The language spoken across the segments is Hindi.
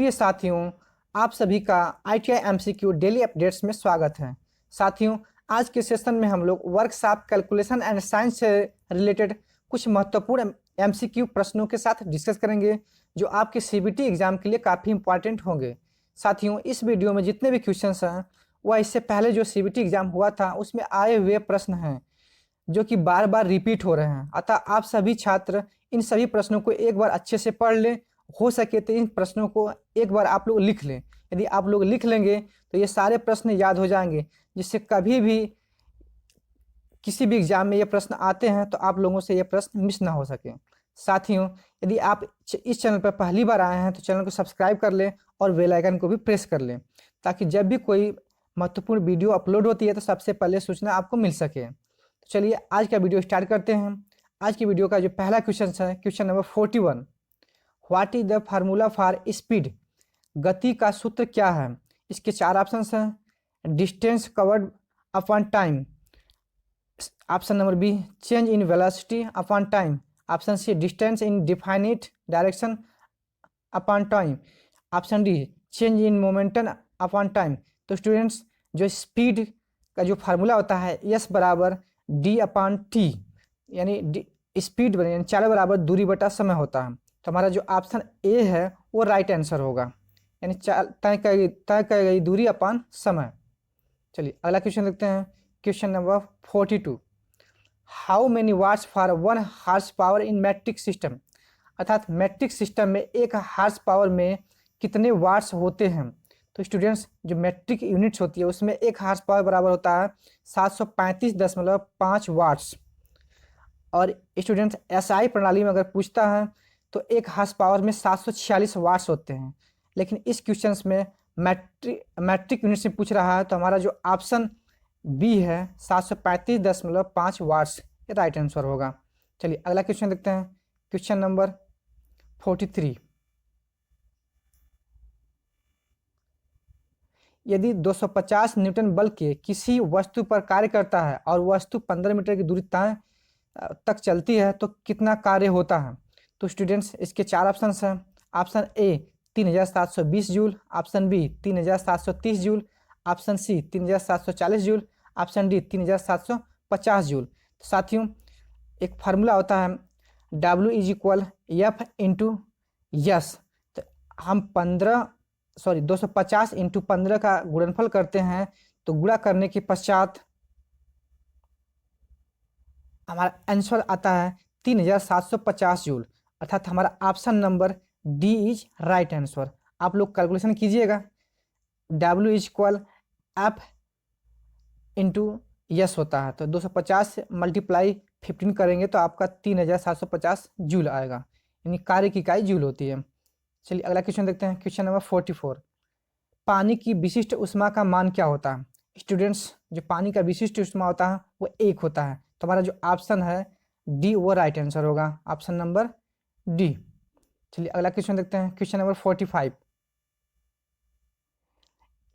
प्रिय साथियों, आप सभी का ITI MCQ डेली अपडेट्स में स्वागत है। साथियों, आज के सेशन में हम लोग वर्कशॉप कैलकुलेशन एंड साइंस से रिलेटेड कुछ महत्वपूर्ण MCQ प्रश्नों के साथ डिस्कस करेंगे, जो आपके CBT एग्जाम के लिए काफ़ी इंपॉर्टेंट होंगे। साथियों, इस वीडियो में जितने भी क्वेश्चंस हैं वह इससे पहले जो CBT एग्जाम हुआ था उसमें आए हुए प्रश्न हैं, जो कि बार बार रिपीट हो रहे हैं। अतः आप सभी छात्र इन सभी प्रश्नों को एक बार अच्छे से पढ़ लें। हो सके तो इन प्रश्नों को एक बार आप लोग लिख लें। यदि आप लोग लिख लेंगे तो ये सारे प्रश्न याद हो जाएंगे, जिससे कभी भी किसी भी एग्जाम में ये प्रश्न आते हैं तो आप लोगों से ये प्रश्न मिस ना हो सके। साथियों, यदि आप इस चैनल पर पहली बार आए हैं तो चैनल को सब्सक्राइब कर लें और बेल आइकन को भी प्रेस कर लें, ताकि जब भी कोई महत्वपूर्ण वीडियो अपलोड होती है तो सबसे पहले सूचना आपको मिल सके। तो चलिए आज का वीडियो स्टार्ट करते हैं। आज की वीडियो का जो पहला क्वेश्चन है, question number 41, what is the formula for speed? गति का सूत्र क्या है? इसके चार ऑप्शन हैं। Distance covered upon time, option number B change in velocity upon time, option C distance in definite direction upon time, option D change in momentum upon time. तो स्टूडेंट्स, जो स्पीड का जो फार्मूला होता है एस बराबर डी अपॉन टी, यानी स्पीड यानी चाल बराबर दूरी बटा समय होता है। तो हमारा जो ऑप्शन ए है वो राइट आंसर होगा, यानी तय की गई दूरी अपॉन समय। चलिए अगला क्वेश्चन देखते हैं। Question number 42, how many watts for 1 horsepower in metric system? अर्थात मैट्रिक सिस्टम में 1 हार्स पावर में कितने वाट्स होते हैं? तो स्टूडेंट्स, जो मैट्रिक यूनिट्स होती है उसमें 1 हार्स पावर बराबर होता है 735.5 वाट्स। और स्टूडेंट्स, SI प्रणाली में अगर पूछता है तो 1 हार्स पावर में 746 वाट्स होते हैं, लेकिन इस क्वेश्चन में मैट्रिक यूनिट से पूछ रहा है, तो हमारा जो ऑप्शन बी है 735.5 वाट्स, ये राइट आंसर होगा। चलिए अगला क्वेश्चन देखते हैं। क्वेश्चन नंबर 43, यदि 250 न्यूटन बल के किसी वस्तु पर कार्य करता है और वस्तु 15 मीटर की दूरी तक चलती है तो कितना कार्य होता है? तो स्टूडेंट्स, इसके चार ऑप्शन हैं। Option A 3720 joule, option B 3730 joule, option C 3740 joule, option D 3750 joule. तो साथियों, एक फार्मूला होता है W is equal F into S. तो हम 250 इंटू 15 का गुणनफल करते हैं, तो गुणा करने के पश्चात हमारा आंसर आता है 3750 जूल। अर्थात हमारा option number D is right answer. आप लोग कैलकुलेशन कीजिएगा। W is equal F into yes होता है, तो 250 मल्टीप्लाई 15 करेंगे तो आपका 3750 जूल आएगा, यानी कार्य की इकाई जूल होती है। चलिए अगला क्वेश्चन देखते हैं। क्वेश्चन नंबर 44, पानी की विशिष्ट ऊष्मा का मान क्या होता है? स्टूडेंट्स, जो पानी का विशिष्ट ऊष्मा होता है वो 1 होता है। तो हमारा जो ऑप्शन है डी वो राइट आंसर होगा, ऑप्शन नंबर डी। चलिए अगला क्वेश्चन देखते हैं। क्वेश्चन नंबर 45,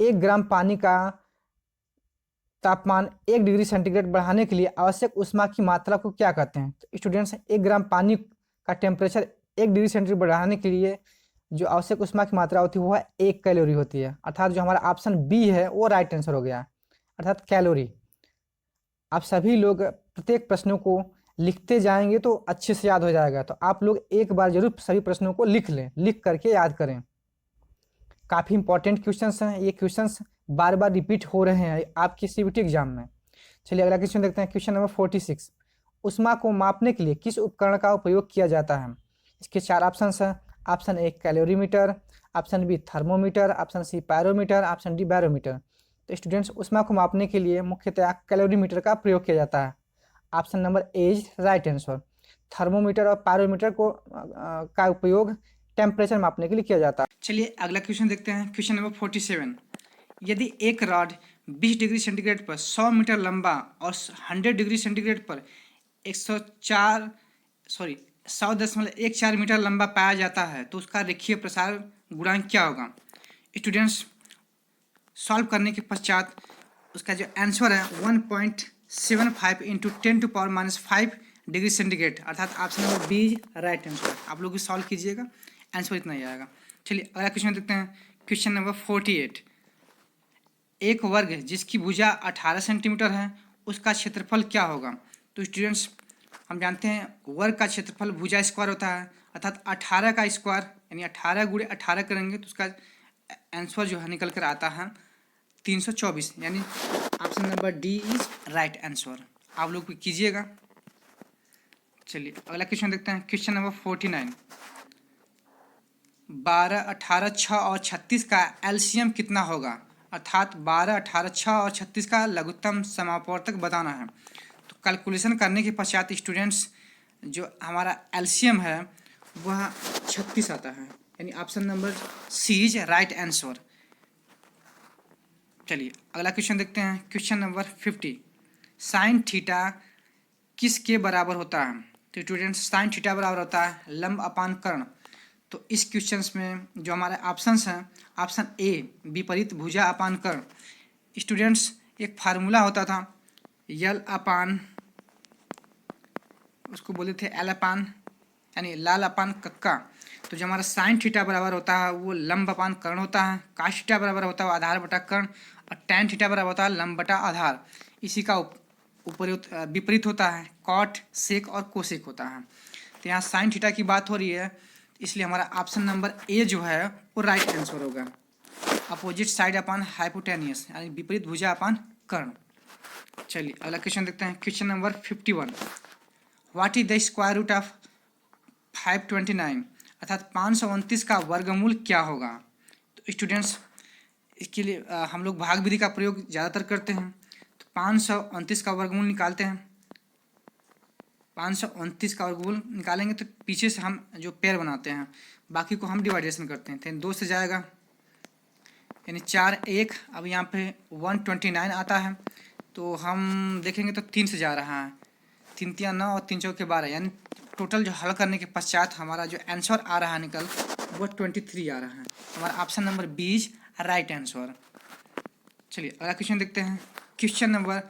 1 ग्राम पानी का तापमान 1 डिग्री सेंटीग्रेड बढ़ाने के लिए आवश्यक ऊष्मा की मात्रा को क्या कहते हैं? तो स्टूडेंट्स, 1 ग्राम पानी का टेम्परेचर 1 डिग्री सेंटीग्रेड बढ़ाने के लिए जो आवश्यक ऊष्मा की मात्रा होती है वो 1 कैलोरी होती है। अर्थात जो हमारा ऑप्शन बी है वो राइट आंसर हो गया, अर्थात कैलोरी। आप सभी लोग प्रत्येक प्रश्नों को लिखते जाएंगे तो अच्छे से याद हो जाएगा। तो आप लोग एक बार जरूर सभी प्रश्नों को लिख लें, लिख करके याद करें। काफ़ी इंपॉर्टेंट क्वेश्चंस हैं, ये क्वेश्चंस बार बार रिपीट हो रहे हैं आपके CBT एग्जाम में। चलिए अगला क्वेश्चन देखते हैं। क्वेश्चन नंबर 46, ऊष्मा को मापने के लिए किस उपकरण का उपयोग किया जाता है? इसके चार ऑप्शन हैं। Option A calorimeter, option B thermometer, option C pyrometer, option D barometer. तो स्टूडेंट्स, ऊष्मा को मापने के लिए मुख्यतः कैलोरीमीटर का प्रयोग किया जाता है। Option number A is right answer. Thermometer और पैरोमीटर का उपयोग टेम्परेचर मापने के लिए किया जाता है। चलिए अगला क्वेश्चन देखते हैं। क्वेश्चन नंबर 47, यदि एक रॉड 20 डिग्री सेंटीग्रेड पर 100 मीटर लंबा और 100 डिग्री सेंटीग्रेड पर 100.14 मीटर लंबा पाया जाता है तो उसका रेखीय प्रसार गुणांक क्या होगा? स्टूडेंट्स, सॉल्व करने के पश्चात उसका जो आंसर है 1.75 इंटू 10⁻⁵ डिग्री सेंटीग्रेड, अर्थात option number B right answer. आप लोग भी सॉल्व कीजिएगा, आंसर इतना ही आएगा। चलिए अगला क्वेश्चन देखते हैं। Question number 48। एक वर्ग जिसकी भुजा 18 सेंटीमीटर है उसका क्षेत्रफल क्या होगा? तो स्टूडेंट्स हम जानते हैं वर्ग का क्षेत्रफल भुजा स्क्वायर होता है, अर्थात 18 का स्क्वायर यानी 18 गुणे 18 करेंगे तो उसका आंसर जो है निकल कर आता है 324, यानी option number D is right answer. आप लोग भी कीजिएगा। चलिए अगला क्वेश्चन देखते हैं। Question number 49। 12, 18, 6 और 36 का एलसीएम कितना होगा? अर्थात 12, 18, 6 और 36 का लघुत्तम समापवर्तक बताना है। तो कैलकुलेशन करने के पश्चात स्टूडेंट्स जो हमारा एलसीएम है वह 36 आता है, यानी option number C is right answer. चलिए अगला क्वेश्चन देखते हैं। Question number 50। साइन थीटा किसके बराबर होता है? तो स्टूडेंट्स साइन थीटा बराबर होता है लंब अपान कर्ण। तो इस क्वेश्चंस में जो हमारे ऑप्शंस हैं, ऑप्शन ए विपरीत भुजा अपान कर्ण। स्टूडेंट्स एक फार्मूला होता था यल अपान, उसको बोले थे एल अपान यानी लाल अपान कक्का। तो जो हमारा साइन थीटा बराबर होता है वो लंब अपान कर्ण होता है, काश थीटा बराबर होता है आधार बटा कर्ण, और टैन थीटा बराबर होता है लंब बटा आधार। इसी का ऊपर विपरीत होता है कॉट सेक और कोसेक होता है। तो यहाँ साइन थीटा की बात हो रही है, इसलिए हमारा ऑप्शन नंबर ए जो है वो राइट आंसर होगा। अपोजिट साइड अपान हाइपोटेनियस यानी विपरीत भुजा अपान कर्ण। चलिए अगला क्वेश्चन देखते हैं। Question number 51। What is the square root of 529, अर्थात 529 का वर्गमूल क्या होगा? तो स्टूडेंट्स इसके लिए हम लोग भाग विधि का प्रयोग ज़्यादातर करते हैं। तो 529 का वर्गमूल निकालते हैं। 529 का वर्गमूल निकालेंगे तो पीछे से हम जो पेयर बनाते हैं, बाकी को हम डिवाइडेशन करते हैं। तो 2 से जाएगा यानी 4 1। अब यहाँ पे 129 आता है तो हम देखेंगे तो 3 से जा रहा है, 3 3 9 और 3 4 12, यानी टोटल जो हल करने के पश्चात हमारा जो आंसर आ रहा है निकल वो 23 आ रहा है। हमारा option number B is right answer. चलिए अगला क्वेश्चन देखते हैं। Question number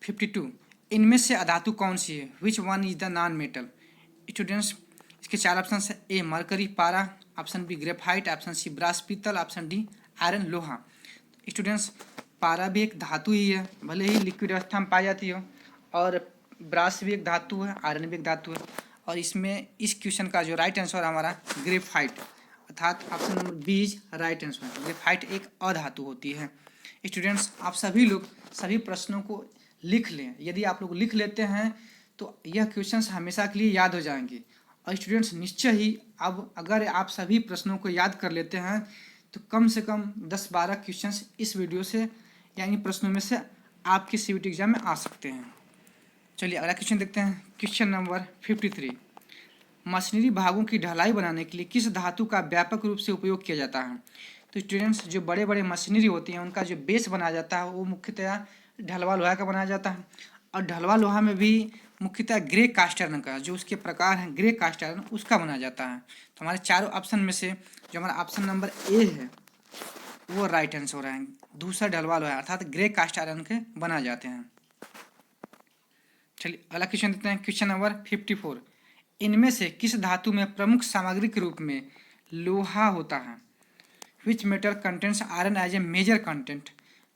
52। इनमें से अधातु कौन सी है? Which one is the non metal? Students इसके 4 ऑप्शन है। ए मरकरी पारा, option B graphite, option C brass पीतल, ऑप्शन डी आयरन लोहा। स्टूडेंट्स पारा भी एक धातु ही है, भले ही लिक्विड अवस्था में पाई जाती हो, और ब्रास भी एक धातु है, आयरन भी एक धातु है। और इसमें इस क्वेश्चन का जो राइट आंसर हमारा ग्रेफाइट, अर्थात option number B is right answer. Graphite एक अधातु होती है। स्टूडेंट्स आप सभी लोग सभी प्रश्नों को लिख लें। यदि आप लोग लिख लेते हैं तो यह क्वेश्चंस हमेशा के लिए याद हो जाएंगे। और स्टूडेंट्स निश्चय ही अब अगर आप सभी प्रश्नों को याद कर लेते हैं तो कम से कम 10-12 क्वेश्चंस इस वीडियो से या इन प्रश्नों में से आपके सीयूईटी एग्जाम में आ सकते हैं। चलिए अगला क्वेश्चन देखते हैं। Question number 53। मशीनरी भागों की ढलाई बनाने के लिए किस धातु का व्यापक रूप से उपयोग किया जाता है? तो स्टूडेंट्स जो बड़े बड़े मशीनरी होती हैं उनका जो बेस बनाया जाता है वो मुख्यतः ढलवा लोहा का बनाया जाता है। और ढलवा लोहा में भी मुख्यतः ग्रे कास्ट आयरन का, जो उसके प्रकार हैं ग्रे कास्ट आयरन, उसका बनाया जाता है। तो हमारे चारों ऑप्शन में से जो हमारा ऑप्शन नंबर ए है वो राइट आंसर है। दूसरा ढलवा लोहा अर्थात ग्रे कास्ट आयरन के बनाए जाते हैं। चलिए अगला क्वेश्चन देखते हैं। Question number 54। इनमें से किस धातु में प्रमुख सामग्री के रूप में लोहा होता है? Which metal contents iron as a major content?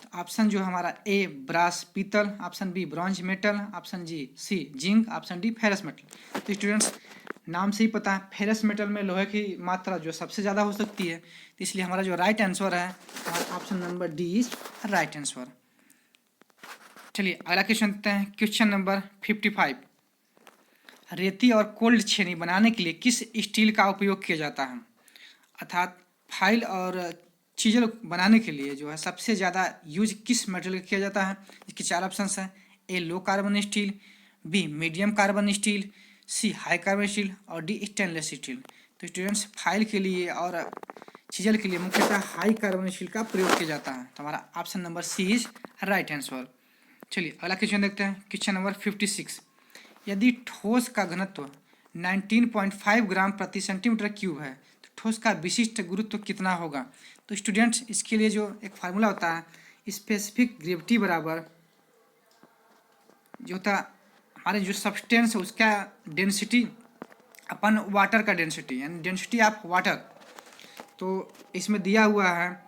तो ऑप्शन जो हमारा ए ब्रास पीतल, option B bronze metal, option C zinc, option D ferrous metal. तो स्टूडेंट्स नाम से ही पता है फेरस मेटल में लोहे की मात्रा जो सबसे ज़्यादा हो सकती है, तो इसलिए हमारा जो राइट आंसर है हमारा option number D is right answer. चलिए अगला क्वेश्चन देखते हैं। Question number 55। रेती और कोल्ड छेनी बनाने के लिए किस स्टील का उपयोग किया जाता है? अर्थात फाइल और चीज़ें बनाने के लिए जो है सबसे ज़्यादा यूज किस मटेरियल का किया जाता है? इसके 4 ऑप्शन हैं। A low carbon steel, B medium carbon steel, C high carbon steel और डी स्टेनलेस स्टील। तो स्टूडेंट्स फाइल के लिए और चीज़ल के लिए मुख्यतः हाई कार्बन स्टील का प्रयोग किया जाता है। तो हमारा option number C is right answer. चलिए अगला क्वेश्चन देखते हैं। Question number 56। यदि ठोस का घनत्व 19.5 ग्राम प्रति सेंटीमीटर क्यूब है तो ठोस का विशिष्ट गुरुत्व कितना होगा? तो स्टूडेंट्स इसके लिए जो एक फार्मूला होता है स्पेसिफिक ग्रेविटी बराबर जो होता हमारे जो सब्सटेंस है उसका डेंसिटी अपन वाटर का डेंसिटी, यानी डेंसिटी ऑफ वाटर तो इसमें दिया हुआ है